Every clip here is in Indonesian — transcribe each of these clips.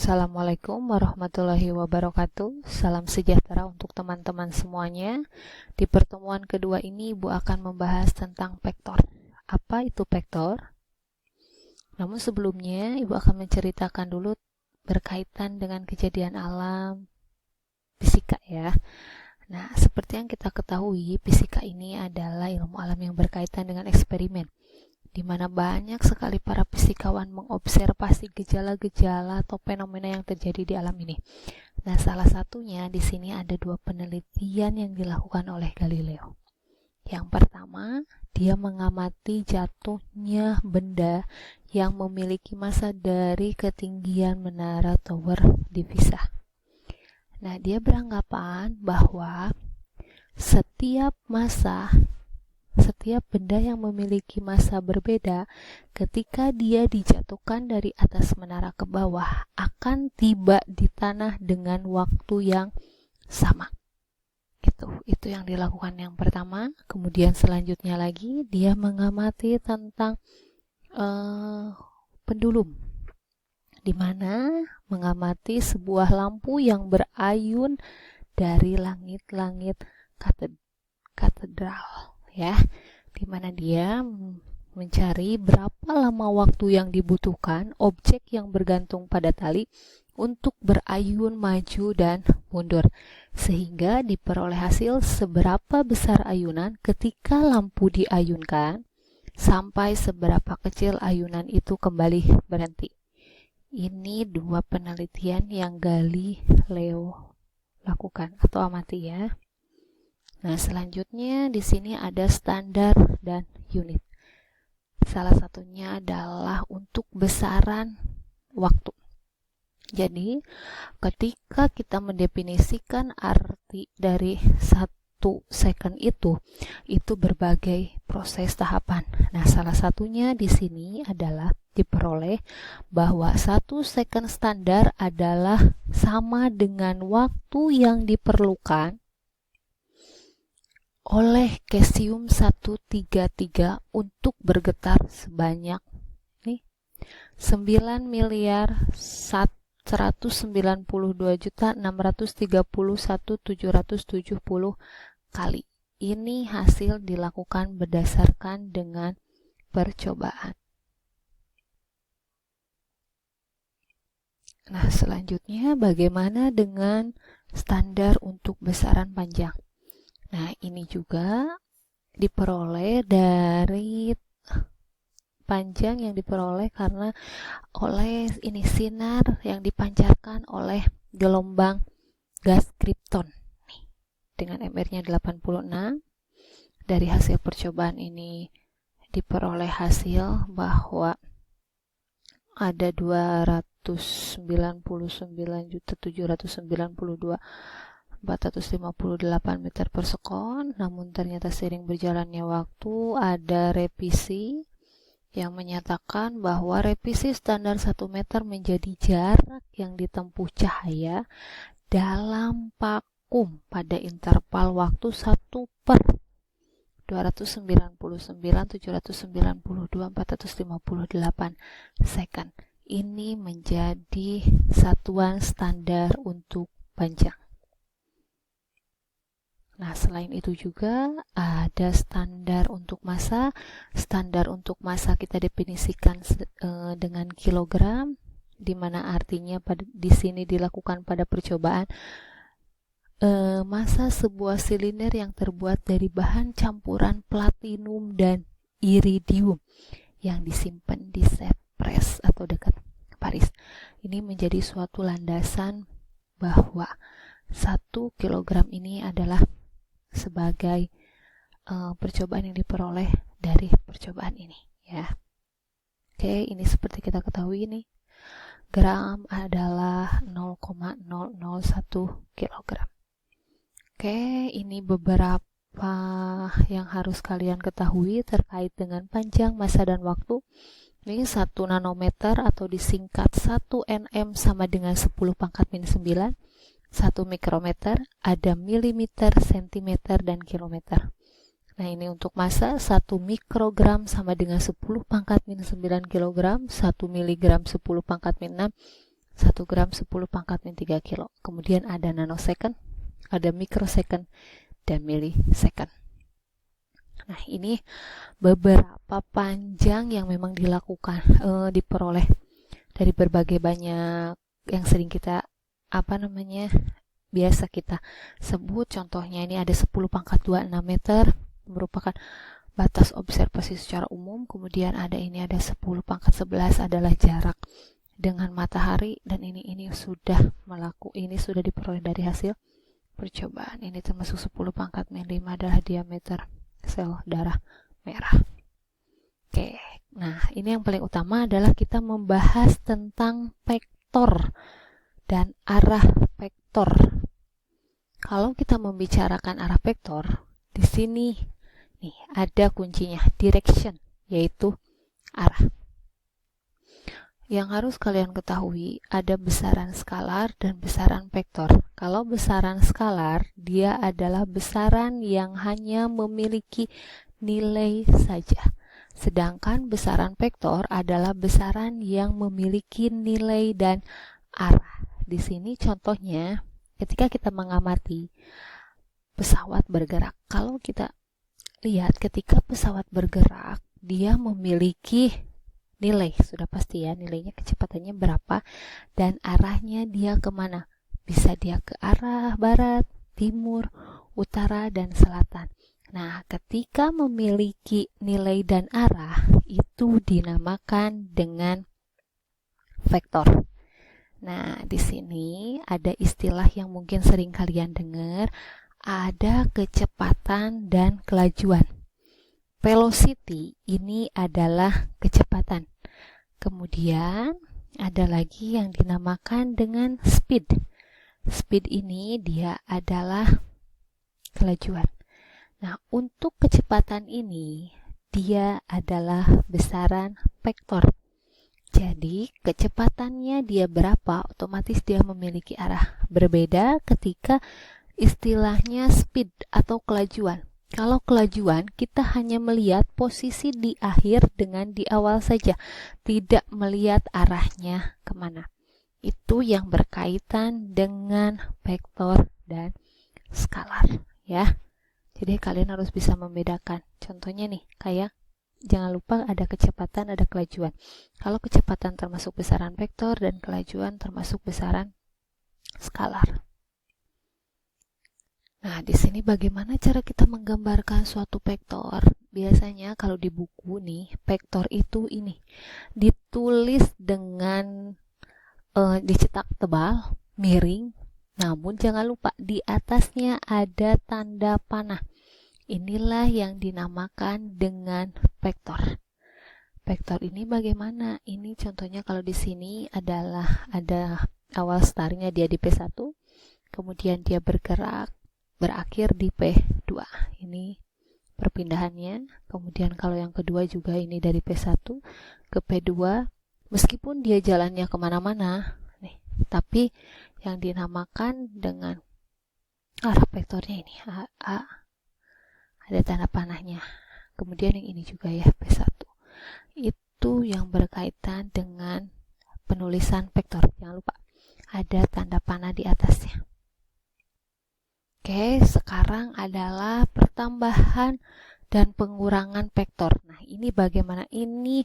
Assalamualaikum warahmatullahi wabarakatuh. Salam sejahtera untuk teman-teman semuanya. Di pertemuan kedua ini Ibu akan membahas tentang vektor. Apa itu vektor? Namun sebelumnya Ibu akan menceritakan dulu berkaitan dengan kejadian alam fisika ya. Nah, seperti yang kita ketahui, fisika ini adalah ilmu alam yang berkaitan dengan eksperimen, di mana banyak sekali para fisikawan mengobservasi gejala-gejala atau fenomena yang terjadi di alam ini. Nah, salah satunya di sini ada dua penelitian yang dilakukan oleh Galileo. Yang pertama, dia mengamati jatuhnya benda yang memiliki massa dari ketinggian menara tower di Pisa. Nah, dia beranggapan bahwa setiap benda yang memiliki massa berbeda, ketika dia dijatuhkan dari atas menara ke bawah, akan tiba di tanah dengan waktu yang sama. Itu yang dilakukan yang pertama. Kemudian selanjutnya lagi, dia mengamati tentang pendulum, di mana mengamati sebuah lampu yang berayun dari langit-langit katedral. Ya, di mana dia mencari berapa lama waktu yang dibutuhkan objek yang bergantung pada tali untuk berayun maju dan mundur, sehingga diperoleh hasil seberapa besar ayunan ketika lampu diayunkan sampai seberapa kecil ayunan itu kembali berhenti. Ini dua penelitian yang Galileo lakukan atau amati ya. Nah, selanjutnya di sini ada standar dan unit. Salah satunya adalah untuk besaran waktu. Jadi, ketika kita mendefinisikan arti dari 1 second itu berbagai proses tahapan. Nah, salah satunya di sini adalah diperoleh bahwa 1 second standar adalah sama dengan waktu yang diperlukan oleh cesium 133 untuk bergetar sebanyak 9.192.631.770 kali. Ini hasil dilakukan berdasarkan dengan percobaan. Nah, selanjutnya bagaimana dengan standar untuk besaran panjang? Nah, ini juga diperoleh dari panjang yang diperoleh karena oleh ini sinar yang dipancarkan oleh gelombang gas kripton dengan MR-nya 86. Dari hasil percobaan ini diperoleh hasil bahwa ada 299.792.458 meter per sekon. Namun ternyata seiring berjalannya waktu ada revisi yang menyatakan bahwa revisi standar 1 meter menjadi jarak yang ditempuh cahaya dalam vakum pada interval waktu 1/299.792.458 second. Ini menjadi satuan standar untuk panjang. Nah, selain itu juga ada standar untuk massa. Standar untuk massa kita definisikan dengan kilogram, di mana artinya di sini dilakukan pada percobaan massa sebuah silinder yang terbuat dari bahan campuran platinum dan iridium yang disimpan di Cyprus atau dekat Paris. Ini menjadi suatu landasan bahwa 1 kilogram ini adalah sebagai percobaan yang diperoleh dari percobaan ini ya. Oke, ini seperti kita ketahui ini gram adalah 0,001 kilogram. Oke, ini beberapa yang harus kalian ketahui terkait dengan panjang, massa, dan waktu. Ini 1 nanometer atau disingkat 1 nm sama dengan 10 pangkat min 9. 1 mikrometer, ada milimeter, sentimeter, dan kilometer. Nah, ini untuk massa, 1 mikrogram sama dengan 10 pangkat min 9 kilogram, 1 miligram 10 pangkat min 6, 1 gram 10 pangkat min 3 kilo. Kemudian ada nanosecond, ada microsecond, dan millisecond. Nah, ini beberapa panjang yang memang diperoleh dari berbagai banyak yang sering kita biasa kita sebut. Contohnya ini ada 10 pangkat 26 meter, merupakan batas observasi secara umum. Kemudian ada 10 pangkat 11 adalah jarak dengan matahari, dan ini sudah diperoleh dari hasil percobaan. Ini termasuk 10 pangkat min 5 adalah diameter sel darah merah. Oke, nah ini yang paling utama adalah kita membahas tentang vektor dan arah vektor. Kalau kita membicarakan arah vektor, di sini nih ada kuncinya, direction, yaitu arah. Yang harus kalian ketahui, ada besaran skalar dan besaran vektor. Kalau besaran skalar, dia adalah besaran yang hanya memiliki nilai saja. Sedangkan besaran vektor adalah besaran yang memiliki nilai dan arah. Di sini contohnya, ketika kita mengamati pesawat bergerak. Kalau kita lihat ketika pesawat bergerak, dia memiliki nilai, sudah pasti ya, nilainya kecepatannya berapa dan arahnya dia kemana. Bisa dia ke arah barat, timur, utara, dan selatan. Nah, ketika memiliki nilai dan arah, itu dinamakan dengan vektor. Nah, di sini ada istilah yang mungkin sering kalian dengar, ada kecepatan dan kelajuan. Velocity ini adalah kecepatan. Kemudian ada lagi yang dinamakan dengan speed. Speed ini dia adalah kelajuan. Nah, untuk kecepatan ini dia adalah besaran vektor. Jadi, kecepatannya dia berapa, otomatis dia memiliki arah. Berbeda ketika istilahnya speed atau kelajuan. Kalau kelajuan, kita hanya melihat posisi di akhir dengan di awal saja, tidak melihat arahnya kemana. Itu yang berkaitan dengan vektor dan skalar, ya. Jadi kalian harus bisa membedakan. Contohnya nih, kayak jangan lupa ada kecepatan, ada kelajuan. Kalau kecepatan termasuk besaran vektor dan kelajuan termasuk besaran skalar. Nah, di sini bagaimana cara kita menggambarkan suatu vektor? Biasanya kalau di buku nih, vektor itu ini ditulis dengan dicetak tebal, miring, namun jangan lupa di atasnya ada tanda panah. Inilah yang dinamakan dengan vektor. Vektor ini bagaimana? Ini contohnya kalau di sini adalah ada awal startnya dia di P1, kemudian dia bergerak berakhir di P2. Ini perpindahannya. Kemudian kalau yang kedua juga ini dari P1 ke P2, meskipun dia jalannya kemana-mana nih, tapi yang dinamakan dengan arah vektornya ini A, ada tanda panahnya. Kemudian yang ini juga ya, P1. Itu yang berkaitan dengan penulisan vektor. Jangan lupa ada tanda panah di atasnya. Oke, sekarang adalah pertambahan dan pengurangan vektor. Nah, ini bagaimana? Ini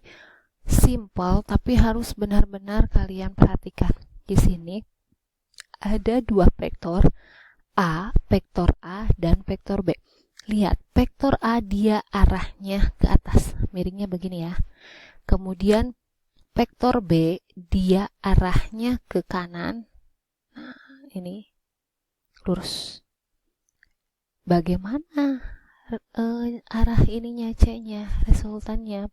simple, tapi harus benar-benar kalian perhatikan. Di sini ada dua vektor, vektor A dan vektor B. Lihat, vektor A dia arahnya ke atas, miringnya begini ya. Kemudian vektor B dia arahnya ke kanan. Nah, ini lurus. Bagaimana arah ininya C-nya, resultannya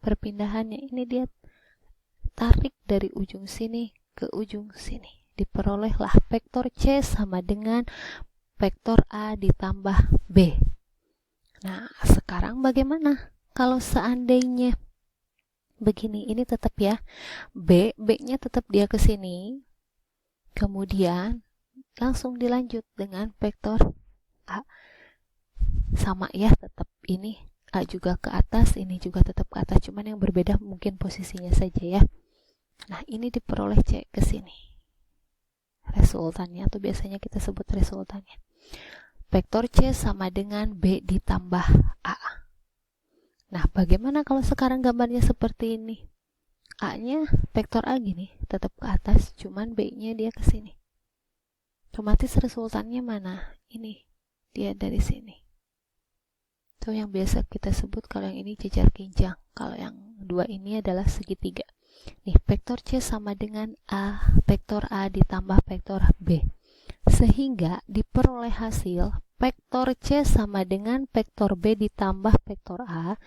perpindahannya? Ini dia tarik dari ujung sini ke ujung sini. Diperolehlah vektor C sama dengan vektor A ditambah B. Nah, sekarang bagaimana kalau seandainya begini? Ini tetap ya, B-nya tetap dia ke sini. Kemudian langsung dilanjut dengan vektor A. Sama ya, tetap ini A juga ke atas, ini juga tetap ke atas, cuman yang berbeda mungkin posisinya saja ya. Nah, ini diperoleh C ke sini. Resultannya, atau biasanya kita sebut resultannya. Vektor C sama dengan B ditambah A. Nah, bagaimana kalau sekarang gambarnya seperti ini? A-nya vektor A gini, tetap ke atas, cuman B-nya dia ke sini. Otomatis resultannya mana? Ini, dia dari sini. Itu yang biasa kita sebut kalau yang ini jejar kinjang. Kalau yang dua ini adalah segitiga. Nih, vektor C sama dengan A, vektor A ditambah vektor B. Sehingga diperoleh hasil vektor C sama dengan vektor B ditambah vektor A,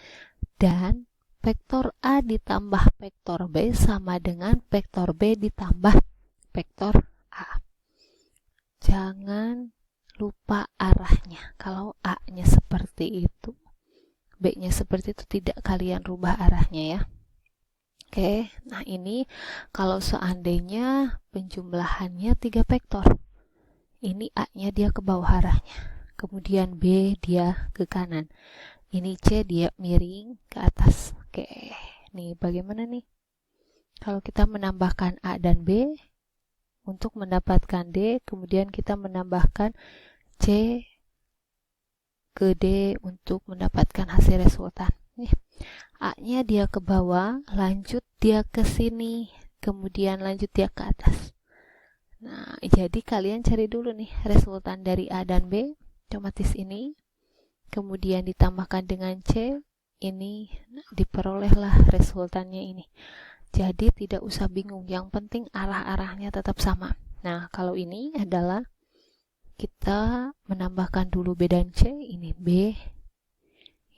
dan vektor A ditambah vektor B sama dengan vektor B ditambah vektor A. Jangan lupa arahnya. Kalau A-nya seperti itu, B-nya seperti itu, tidak kalian rubah arahnya ya. Oke, nah ini kalau seandainya penjumlahannya 3 vektor. Ini A-nya dia ke bawah arahnya. Kemudian B dia ke kanan. Ini C dia miring ke atas. Oke, nih bagaimana nih? Kalau kita menambahkan A dan B untuk mendapatkan D, kemudian kita menambahkan C ke D untuk mendapatkan hasil resultan. Nih, A-nya dia ke bawah, lanjut dia ke sini, kemudian lanjut dia ke atas. Nah, jadi kalian cari dulu nih resultan dari A dan B, otomatis ini, kemudian ditambahkan dengan C, ini diperolehlah resultannya ini. Jadi tidak usah bingung, yang penting arah-arahnya tetap sama. Nah, kalau ini adalah kita menambahkan dulu B dan C, ini B,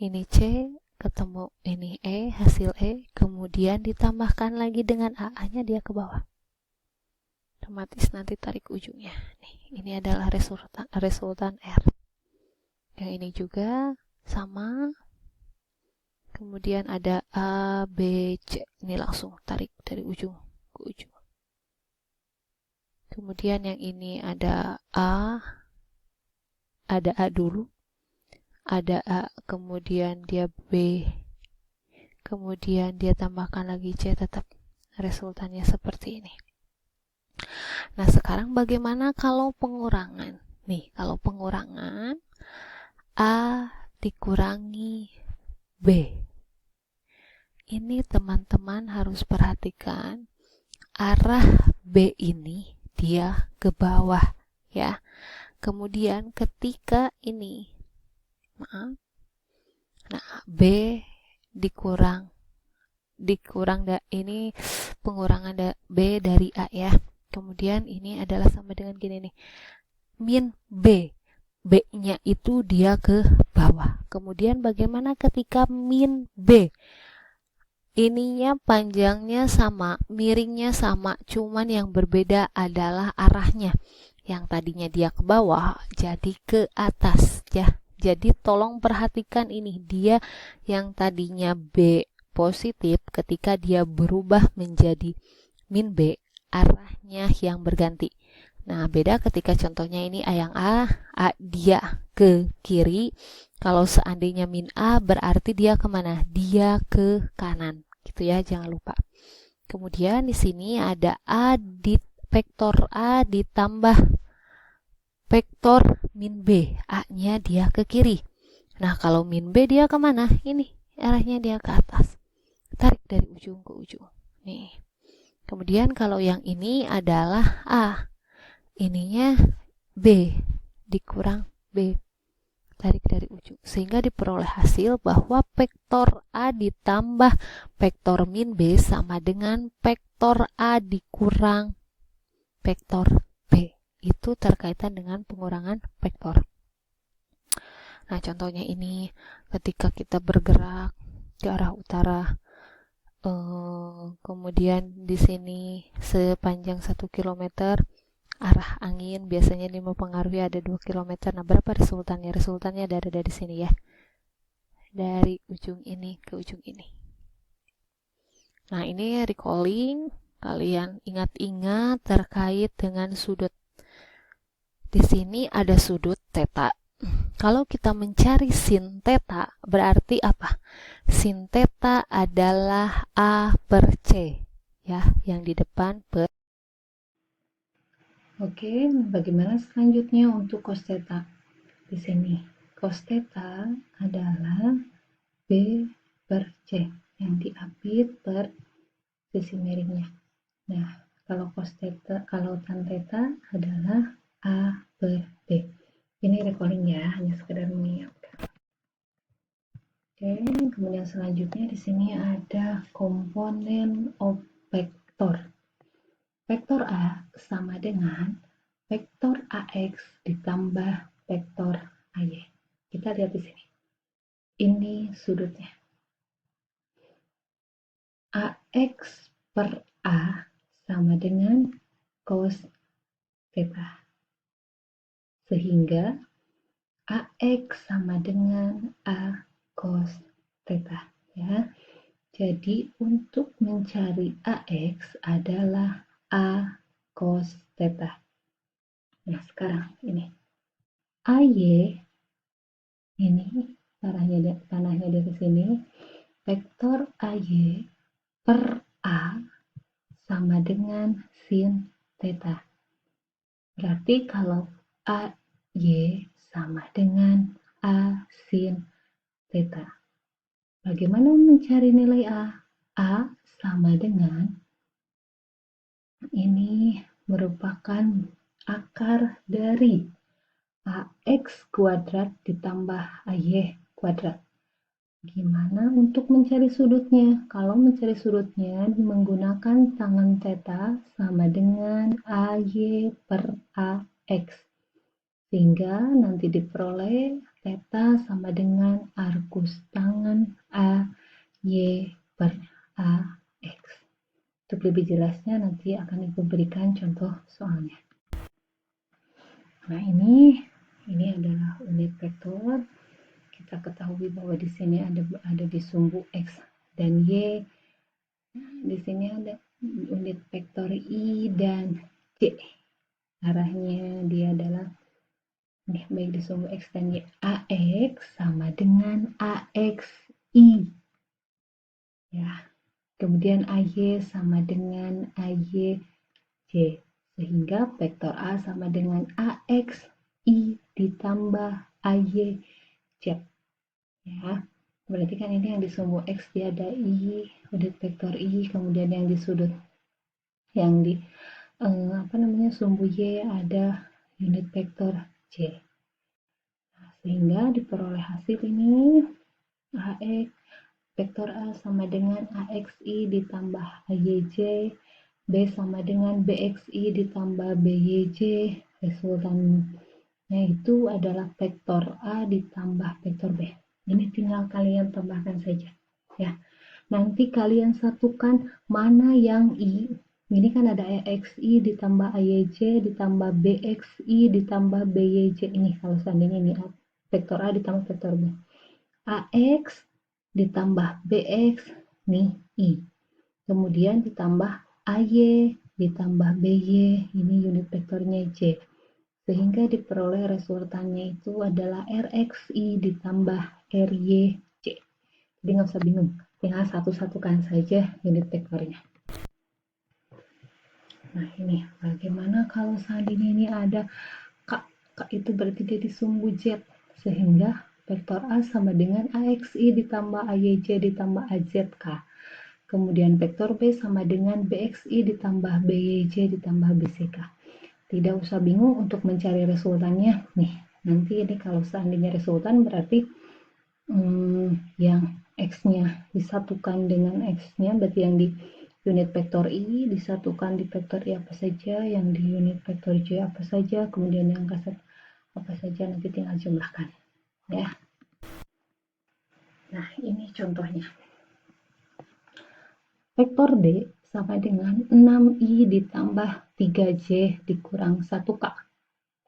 ini C, ketemu ini E, hasil E, kemudian ditambahkan lagi dengan A-nya dia ke bawah. Otomatis nanti tarik ujungnya. Nih, ini adalah resultan R. Yang ini juga sama. Kemudian ada A, B, C. Ini langsung tarik dari ujung ke ujung. Kemudian yang ini ada A dulu. Ada A, kemudian dia B. Kemudian dia tambahkan lagi C, tetap resultannya seperti ini. Nah, sekarang bagaimana kalau pengurangan? Nih, kalau pengurangan A dikurangi B. Ini teman-teman harus perhatikan arah B ini dia ke bawah ya. Kemudian ketika ini B dikurang ini pengurangan B dari A ya. Kemudian ini adalah sama dengan gini nih, min B, B-nya itu dia ke bawah. Kemudian bagaimana ketika min B? Ininya panjangnya sama, miringnya sama, cuman yang berbeda adalah arahnya. Yang tadinya dia ke bawah jadi ke atas ya. Jadi tolong perhatikan ini, dia yang tadinya B positif ketika dia berubah menjadi min B, arahnya yang berganti. Nah, beda ketika contohnya ini A yang A dia ke kiri. Kalau seandainya min A berarti dia kemana? Dia ke kanan. Gitu ya, jangan lupa. Kemudian di sini ada vektor A ditambah vektor min B. A-nya dia ke kiri. Nah, kalau min B dia kemana? Ini, arahnya dia ke atas. Tarik dari ujung ke ujung. Nih. Kemudian kalau yang ini adalah A. Ininya B dikurang B. Tarik dari ujung. Sehingga diperoleh hasil bahwa vektor A ditambah vektor min B sama dengan vektor A dikurang vektor B. Itu terkaitan dengan pengurangan vektor. Nah, contohnya ini ketika kita bergerak ke arah utara, kemudian di sini sepanjang 1 km, arah angin biasanya ini mempengaruhi ada 2 km. Nah, berapa resultannya? Resultannya dari sini ya. Dari ujung ini ke ujung ini. Nah, ini recalling, kalian ingat-ingat terkait dengan sudut. Di sini ada sudut theta. Kalau kita mencari sin theta, berarti apa? Sin theta adalah A per C. ya, yang di depan per. Oke, bagaimana selanjutnya untuk cos theta? Di sini cos theta adalah B per C yang diapit per sisi miringnya. Nah, kalau tan theta adalah A per B. Ini recalling ya, hanya sekedar mengingatkan. Oke, kemudian selanjutnya di sini ada komponen of vektor. Vektor A sama dengan vektor AX ditambah vektor AY. Kita lihat di sini. Ini sudutnya. AX per A sama dengan cos theta. Sehingga AX sama dengan A cos theta. Ya. Jadi untuk mencari AX adalah A cos theta. Nah, sekarang ini AY ini tanahnya dari sini, vektor AY per A sama dengan sin theta. Berarti kalau AY sama dengan A sin theta. Bagaimana mencari nilai A? A sama dengan ini merupakan akar dari AX kuadrat ditambah AY kuadrat. Gimana untuk mencari sudutnya? Kalau mencari sudutnya menggunakan tangen theta sama dengan AY per AX. Sehingga nanti diperoleh theta sama dengan arcus tangen AY per AX. Untuk lebih jelasnya nanti akan Ibu berikan contoh soalnya. Nah, ini adalah unit vektor. Kita ketahui bahwa di sini ada di sumbu X dan Y. Di sini ada unit vektor I dan Y. Arahnya dia adalah baik di sumbu X dan Y. AX sama dengan AXI. Ya. Kemudian AY sama dengan AYJ. Sehingga vektor A sama dengan AXI ditambah AYJ. Ya, berarti kan ini yang di sumbu X dia ada I, unit vektor I, kemudian yang di sudut yang di sumbu Y ada unit vektor J. Nah, sehingga diperoleh hasil ini AX vektor A sama dengan AXI ditambah AYJ, B sama dengan BXI ditambah BYJ. Resultannya itu adalah vektor A ditambah vektor B. Ini tinggal kalian tambahkan saja. Ya, nanti kalian satukan mana yang I. Ini kan ada AXI ditambah AYJ ditambah BXI ditambah BYJ. Ini kalau seandainya ini vektor A ditambah vektor B. AX ditambah BX nih I. Kemudian ditambah AY ditambah BY, ini unit vektornya J. Sehingga diperoleh resultannya itu adalah RXI ditambah RYJ. Jadi nggak usah bingung, tinggal satu-satukan saja unit vektornya. Nah, ini bagaimana kalau seandainya ini ada K itu berarti dia di sumbu Z, sehingga vektor A sama dengan AXI ditambah AYJ ditambah AZK. Kemudian vektor B sama dengan BXI ditambah BYJ ditambah BCK. Tidak usah bingung untuk mencari resultannya. Nih, nanti ini kalau seandainya resultan berarti yang X-nya disatukan dengan X-nya, berarti yang di unit vektor I disatukan di vektor I apa saja, yang di unit vektor J apa saja, kemudian yang kasat apa saja, nanti tinggal jumlahkan. Ya. Nah, ini contohnya. Vektor D sama dengan 6I ditambah 3J dikurang 1K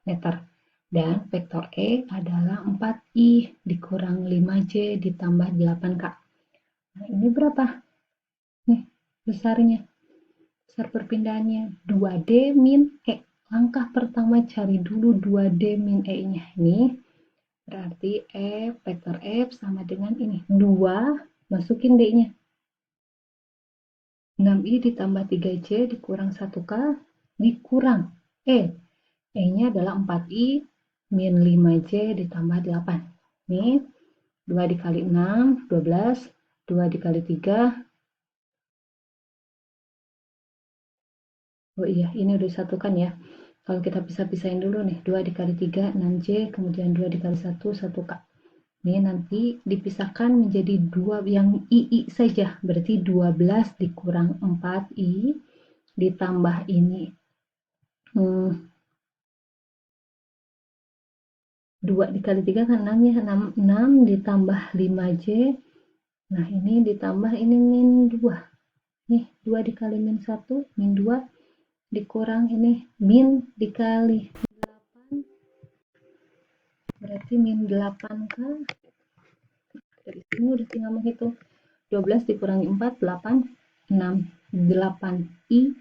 meter. Dan vektor E adalah 4I dikurang 5J ditambah 8K. Nah, ini berapa? Nih, besarnya. Besar perpindahannya 2D min E. Langkah pertama cari dulu 2D min E-nya. Ini berarti vektor F sama dengan ini. 2, masukin D-nya. 6i ditambah 3j dikurang 1k dikurang E-nya adalah 4i min 5j ditambah 8. Nih, 2 dikali 6, 12, 2 dikali 3. Oh iya, ini udah disatukan ya. Kalau kita pisah-pisahin dulu nih, 2 dikali 3, 6j, kemudian 2 dikali 1, 1k. Ini nanti dipisahkan menjadi 2 yang i saja, berarti 12 dikurang 4i ditambah ini 2 dikali 3 kan 6 ya, 6 ditambah 5j. Nah, ini ditambah ini min 2. Nih, 2 dikali min 1, min 2 dikurang ini min dikali 8, berarti min 8k. Dari sini udah tinggal menghitung. 12 dikurangi 4, 8, 6, 8i,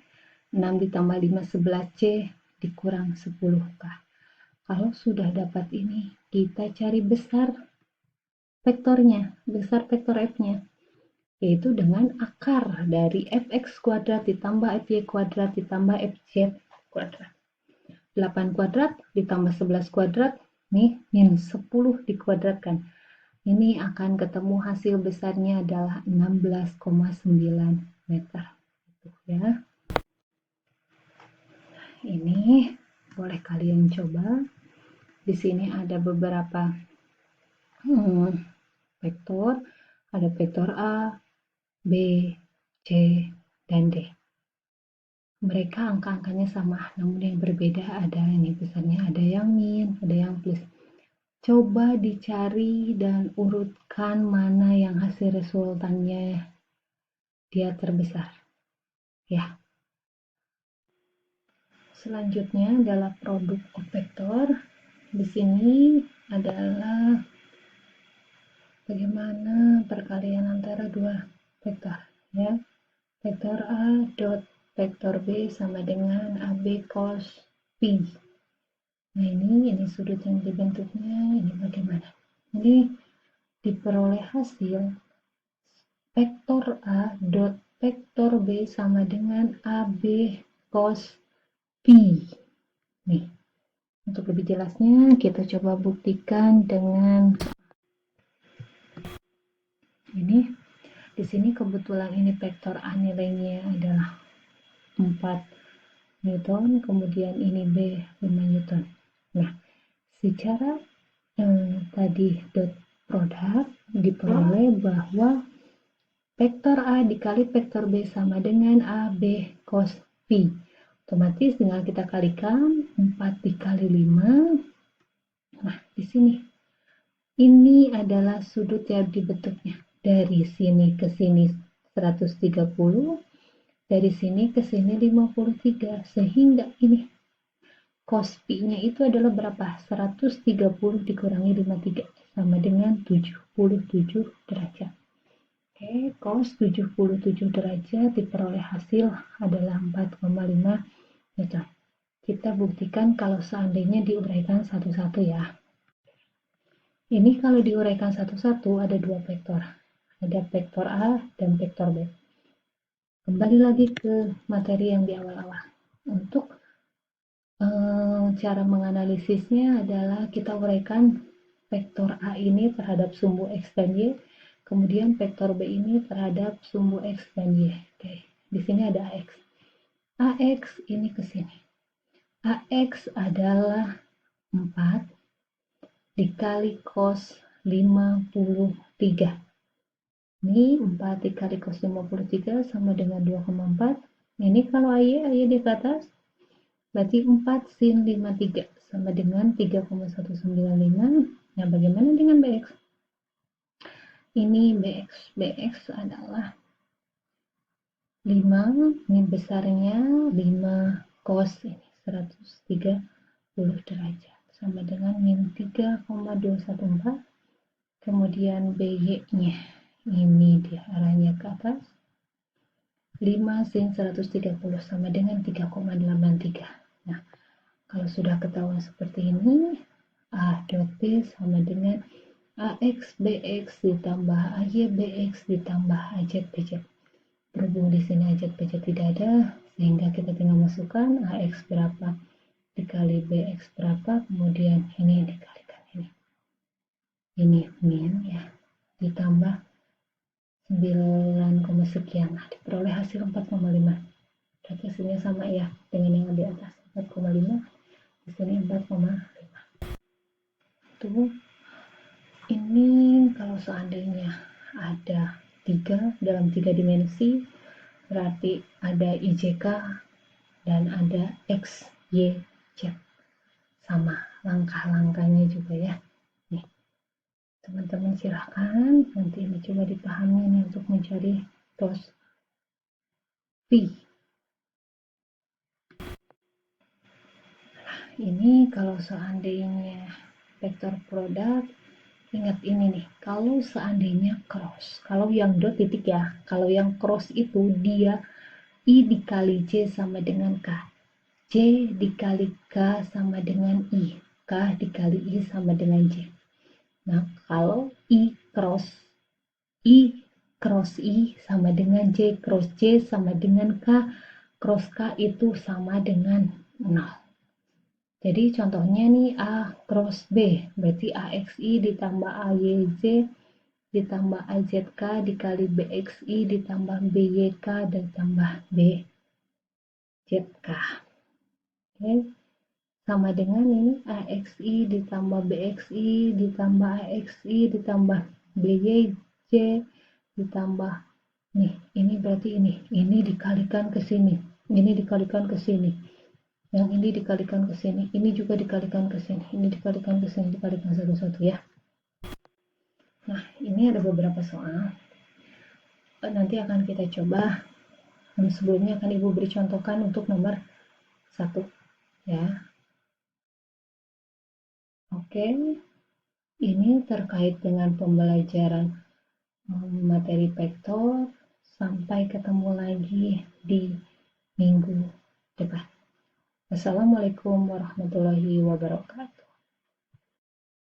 6 ditambah 5, 11c dikurang 10k. Kalau sudah dapat ini, kita cari besar vektornya, besar vektor f-nya, yaitu dengan akar dari fx kuadrat ditambah fy kuadrat ditambah fz kuadrat. 8 kuadrat ditambah 11 kuadrat, nih min 10 dikuadratkan. Ini akan ketemu hasil besarnya adalah 16,9 meter. Ya. Ini boleh kalian coba. Di sini ada beberapa vektor, ada vektor A, B, C, dan D. Mereka angka-angkanya sama, namun yang berbeda ada ini besarnya, ada yang min, ada yang plus. Coba dicari dan urutkan mana yang hasil resultannya dia terbesar. Ya. Selanjutnya adalah produk of vektor. Di sini adalah bagaimana perkalian antara dua vektor, ya. Vektor A dot vektor B sama dengan AB cos P. Nah, ini sudut yang dibentuknya, ini bagaimana? Ini diperoleh hasil vektor A dot vektor B sama dengan AB cos P. Nih, untuk lebih jelasnya kita coba buktikan dengan ini. Di sini kebetulan ini vektor A nilainya adalah 4 Newton, kemudian ini B 5 Newton. Nah, secara tadi dot produk diperoleh bahwa vektor A dikali vektor B sama dengan AB cos P. Otomatis tinggal kita kalikan 4 dikali 5. Nah, di sini ini adalah sudut yang dibentuknya. Dari sini ke sini 130, dari sini ke sini 53, sehingga ini cos P-nya itu adalah berapa? 130 dikurangi 53 sama dengan 77 derajat. Oke, cos 77 derajat diperoleh hasil adalah 4,5 Newton. Kita buktikan kalau seandainya diuraikan satu-satu ya. Ini kalau diuraikan satu-satu ada dua vektor. Ada vektor A dan vektor B. Kembali lagi ke materi yang di awal-awal. Untuk cara menganalisisnya adalah kita uraikan vektor A ini terhadap sumbu X dan Y, kemudian vektor B ini terhadap sumbu X dan Y. Oke, di sini ada AX. AX ini ke sini. AX adalah 4 dikali cos 53. Ini 4 dikali cos 53 sama dengan 2,4. Ini kalau AY di atas, berarti 4 sin 53 sama dengan 3,195. Nah, bagaimana dengan BX? Ini BX adalah 5, ini besarnya 5 cos ini 130 derajat sama dengan min 3,214. Kemudian BY-nya ini dia arahnya ke atas, 5 sin 130 sama dengan 3,83. Nah, kalau sudah ketahuan seperti ini, A dot B sama dengan AX BX ditambah AY BX ditambah AZ BZ. Berhubung di sini ajat bejat tidak ada, sehingga kita tinggal masukkan AX berapa dikali BX berapa, kemudian ini dikalikan ini min ya, ditambah 9, sekian. Nah, diperoleh hasil 4,5. Berarti hasilnya sama ya dengan yang di atas, 4,5. Di sini 4,5. Tuh, ini kalau seandainya ada 3 dalam 3 dimensi, berarti ada IJK dan ada X, Y, Z. Sama langkah-langkahnya juga ya. Nih, teman-teman silahkan nanti ini coba dipahami nih untuk mencari tos V. Ini kalau seandainya vektor produk, ingat ini nih, kalau seandainya cross, kalau yang dot titik ya, kalau yang cross itu dia I dikali J sama dengan K, J dikali K sama dengan I, K dikali I sama dengan J. Nah, kalau I cross I sama dengan J cross J sama dengan K cross K itu sama dengan 0. Jadi contohnya nih A cross B, berarti AXI ditambah AYZ ditambah AZK dikali BXI ditambah BYK ditambah BZK. Oke, sama dengan ini AXI ditambah BXI ditambah AXI ditambah BYJ ditambah nih, ini berarti ini dikalikan ke sini, ini dikalikan ke sini. Yang ini dikalikan ke sini, ini juga dikalikan ke sini, ini dikalikan ke sini, dikalikan satu-satu ya. Nah, ini ada beberapa soal. Nanti akan kita coba. Sebelumnya akan Ibu beri contohkan untuk nomor 1 ya. Oke, ini terkait dengan pembelajaran materi vektor. Sampai ketemu lagi di minggu depan. Assalamualaikum warahmatullahi wabarakatuh.